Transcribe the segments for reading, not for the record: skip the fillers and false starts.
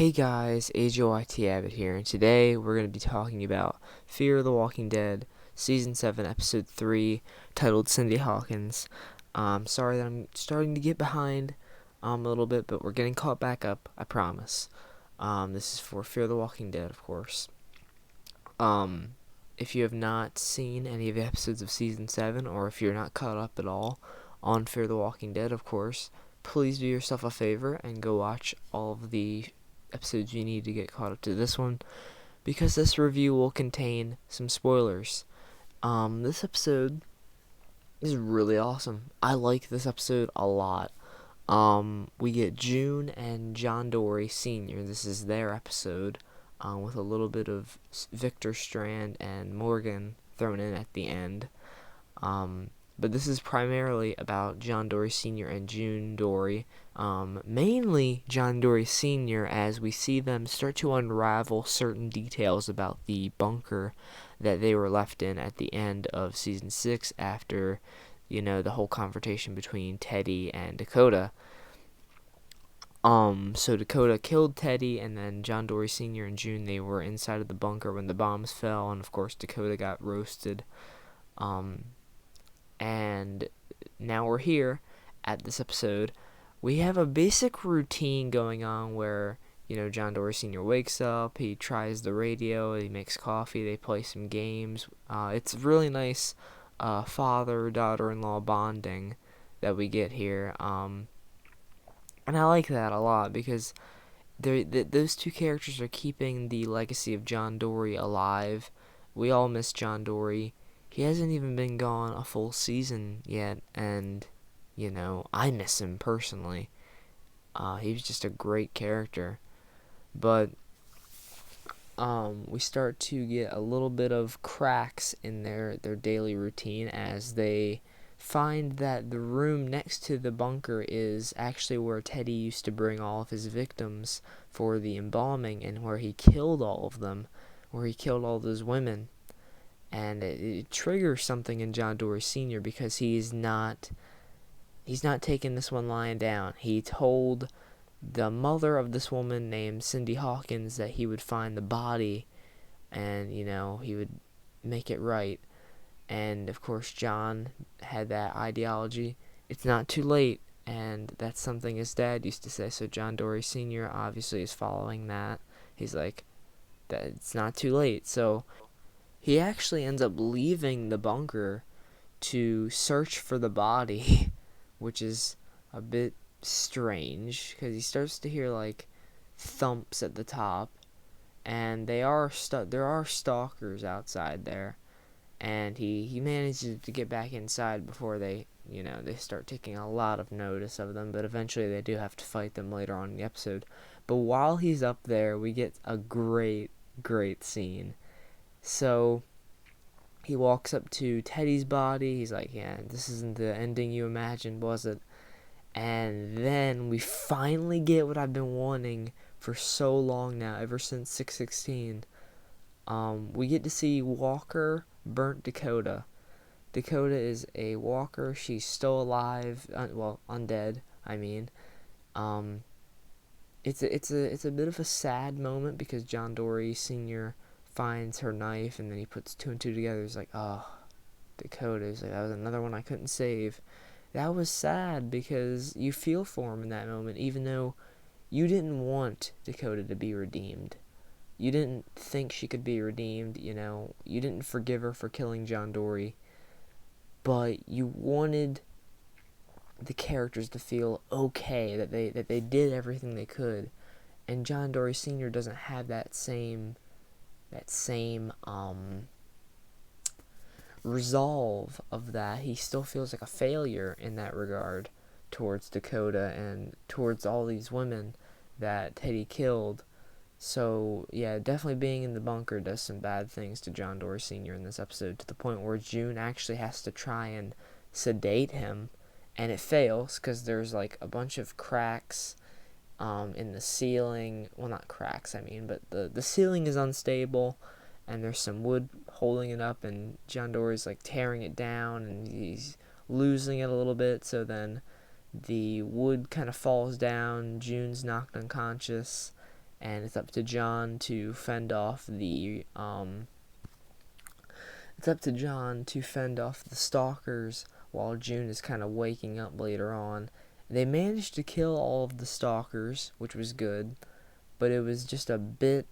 Hey guys, AJYT Abbott here, and today we're going to be talking about Fear the Walking Dead, Season 7, Episode 3, titled Cindy Hawkins. Sorry that I'm starting to get behind a little bit, but we're getting caught back up, I promise. This is for Fear the Walking Dead, of course. If you have not seen any of the episodes of Season 7, or if you're not caught up at all on Fear the Walking Dead, of course, please do yourself a favor and go watch all of the episodes you need to get caught up to this one, because this review will contain some spoilers. This episode is really awesome. I like this episode a lot. We get June and John Dory Sr. This is their episode, with a little bit of Victor Strand and Morgan thrown in at the end. But this is primarily about John Dory Sr. and June Dory. Mainly John Dory Sr., as we see them start to unravel certain details about the bunker that they were left in at the end of Season 6 after, the whole confrontation between Teddy and Dakota. So Dakota killed Teddy, and then John Dory Sr. and June, they were inside of the bunker when the bombs fell, and of course Dakota got roasted. And now we're here at this episode. We have a basic routine going on where, John Dory Sr. wakes up, he tries the radio, he makes coffee, they play some games. It's really nice father-daughter-in-law bonding that we get here. And I like that a lot because those two characters are keeping the legacy of John Dory alive. We all miss John Dory. He hasn't even been gone a full season yet, and, I miss him personally. He was just a great character. But we start to get a little bit of cracks in their daily routine as they find that the room next to the bunker is actually where Teddy used to bring all of his victims for the embalming, and where he killed all of them, where he killed all those women. And it triggers something in John Dory Sr. because he's not taking this one lying down. He told the mother of this woman named Cindy Hawkins that he would find the body and, he would make it right. And, of course, John had that ideology. It's not too late, and that's something his dad used to say. So John Dory Sr. obviously is following that. He's like, that it's not too late. So he actually ends up leaving the bunker to search for the body, which is a bit strange because he starts to hear like thumps at the top, and there are stalkers outside there, and he manages to get back inside before they start taking a lot of notice of them, but eventually they do have to fight them later on in the episode. But while he's up there, we get a great scene. So he walks up to Teddy's body. He's like, yeah, this isn't the ending you imagined, was it? And then we finally get what I've been wanting for so long now, ever since 616. We get to see Walker burnt Dakota. Dakota is a walker. She's still alive. Undead, I mean. It's a bit of a sad moment because John Dory Sr. finds her knife, and then he puts two and two together. He's like, oh, Dakota. He's like, that was another one I couldn't save. That was sad because you feel for him in that moment, even though you didn't want Dakota to be redeemed. You didn't think she could be redeemed, you didn't forgive her for killing John Dory, but you wanted the characters to feel okay, that they did everything they could. And John Dory Sr. doesn't have that same resolve of that. He still feels like a failure in that regard towards Dakota and towards all these women that Teddy killed. So yeah, definitely being in the bunker does some bad things to John Dory Sr. in this episode, to the point where June actually has to try and sedate him, and it fails because there's like a bunch of cracks in the ceiling. Well, not cracks, I mean, but the ceiling is unstable, and there's some wood holding it up, and John Dory's like tearing it down, and he's losing it a little bit. So then the wood kind of falls down. June's knocked unconscious, and it's up to John to fend off the stalkers while June is kind of waking up later on. They managed to kill all of the stalkers, which was good, but it was just a bit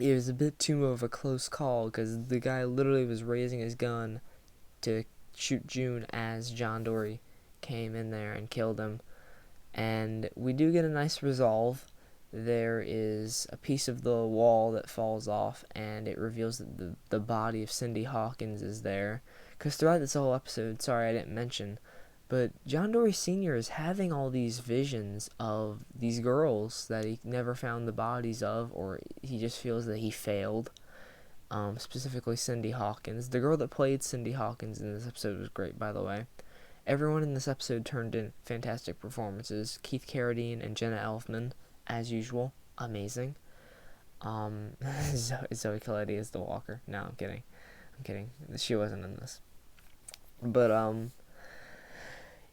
it was a bit too of a close call, because the guy literally was raising his gun to shoot June as John Dory came in there and killed him. And we do get a nice resolve. There is a piece of the wall that falls off, and it reveals that the body of Cindy Hawkins is there. Because throughout this whole episode, sorry I didn't mention, but John Dory Sr. is having all these visions of these girls that he never found the bodies of, or he just feels that he failed. Specifically Cindy Hawkins. The girl that played Cindy Hawkins in this episode was great, by the way. Everyone in this episode turned in fantastic performances. Keith Carradine and Jenna Elfman, as usual, amazing. Zoe Colletti is the Walker. No, I'm kidding. She wasn't in this. But,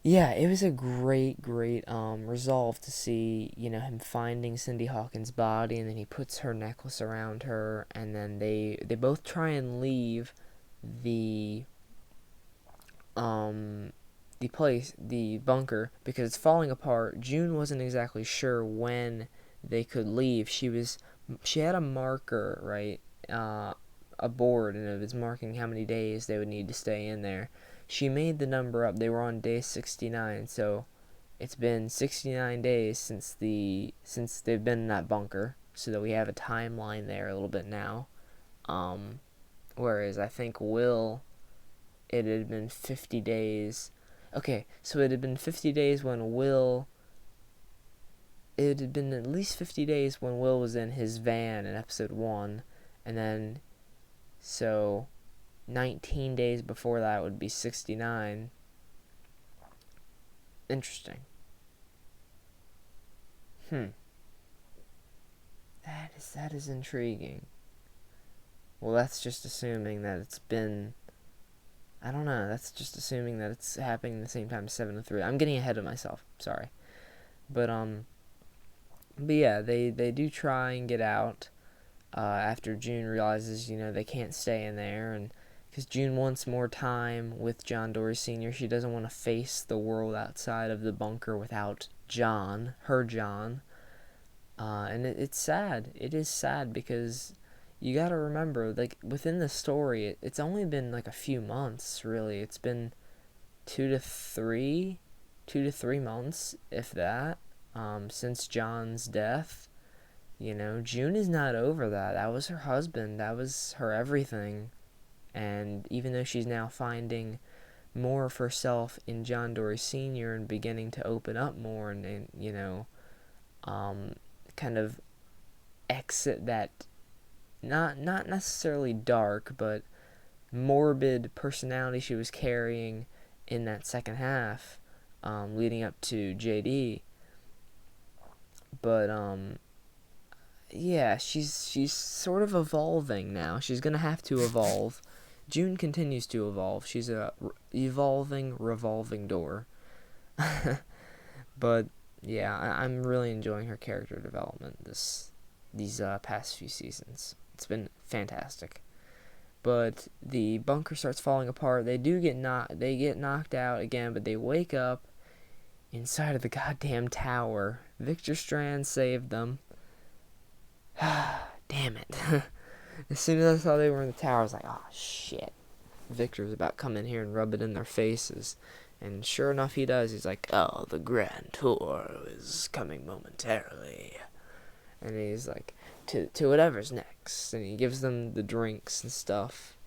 yeah, it was a great resolve to see, him finding Cindy Hawkins' body, and then he puts her necklace around her, and then they both try and leave the bunker, because it's falling apart. June wasn't exactly sure when they could leave. She had a marker, right, a board, and it was marking how many days they would need to stay in there. She made the number up. They were on day 69, so it's been 69 days since they've been in that bunker, so that we have a timeline there a little bit now. Whereas I think it had been 50 days. Okay, so it had been 50 days when it had been at least 50 days when Will was in his van in episode 1, and then, so 19 days before that would be 69. Interesting. That is intriguing. Well, that's just assuming that it's been, I don't know, that's just assuming that it's happening at the same time as 7 to 3. I'm getting ahead of myself, sorry. But yeah, they do try and get out after June realizes, they can't stay in there, and because June wants more time with John Dory Sr. She doesn't want to face the world outside of the bunker without her John. And it's sad. It is sad, because you gotta remember, like, within the story, it's only been like a few months, really. It's been 2 to 3 months, if that, since John's death. June is not over that. That was her husband. That was her everything. And even though she's now finding more of herself in John Dory Sr. and beginning to open up more and kind of exit that not necessarily dark, but morbid personality she was carrying in that second half, leading up to JD. But yeah, she's sort of evolving now. She's gonna have to evolve. June continues to evolve. She's a evolving revolving door. But yeah, I'm really enjoying her character development these past few seasons. It's been fantastic. But the bunker starts falling apart. They get knocked out again, but they wake up inside of the goddamn tower. Victor Strand saved them. Damn it. As soon as I saw they were in the tower, I was like, oh shit. Victor's about to come in here and rub it in their faces. And sure enough, he does. He's like, oh, the Grand Tour is coming momentarily. And he's like, to whatever's next. And he gives them the drinks and stuff.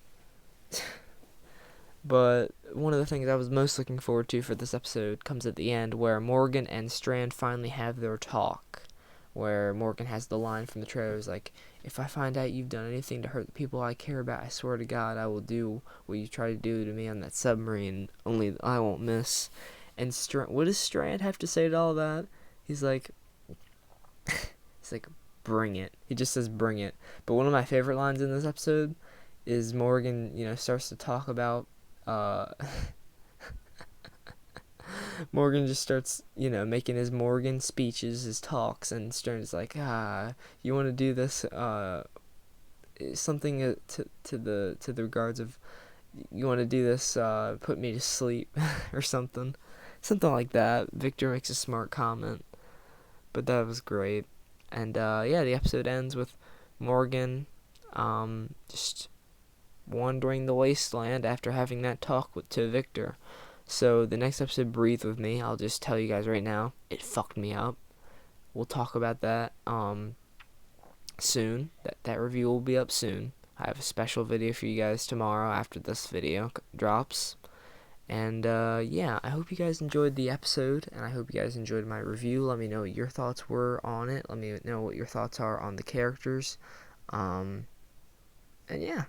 But one of the things I was most looking forward to for this episode comes at the end, where Morgan and Strand finally have their talk. Where Morgan has the line from the trailer, is like, if I find out you've done anything to hurt the people I care about, I swear to God I will do what you try to do to me on that submarine, only I won't miss. And what does Strand have to say to all that? He's like, bring it. He just says, bring it. But one of my favorite lines in this episode is Morgan, starts to talk about, Morgan just starts, making his Morgan speeches, his talks, and Stern's like, you want to do this, something to the regards of, you want to do this, put me to sleep, or something like that. Victor makes a smart comment, but that was great. And yeah, the episode ends with Morgan, just wandering the wasteland after having that talk to Victor. So the next episode, Breathe With Me, I'll just tell you guys right now, it fucked me up. We'll talk about that soon. That review will be up soon. I have a special video for you guys tomorrow after this video drops. And yeah, I hope you guys enjoyed the episode, and I hope you guys enjoyed my review. Let me know what your thoughts were on it. Let me know what your thoughts are on the characters. And yeah,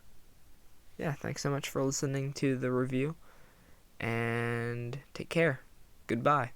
thanks so much for listening to the review, and take care. Goodbye.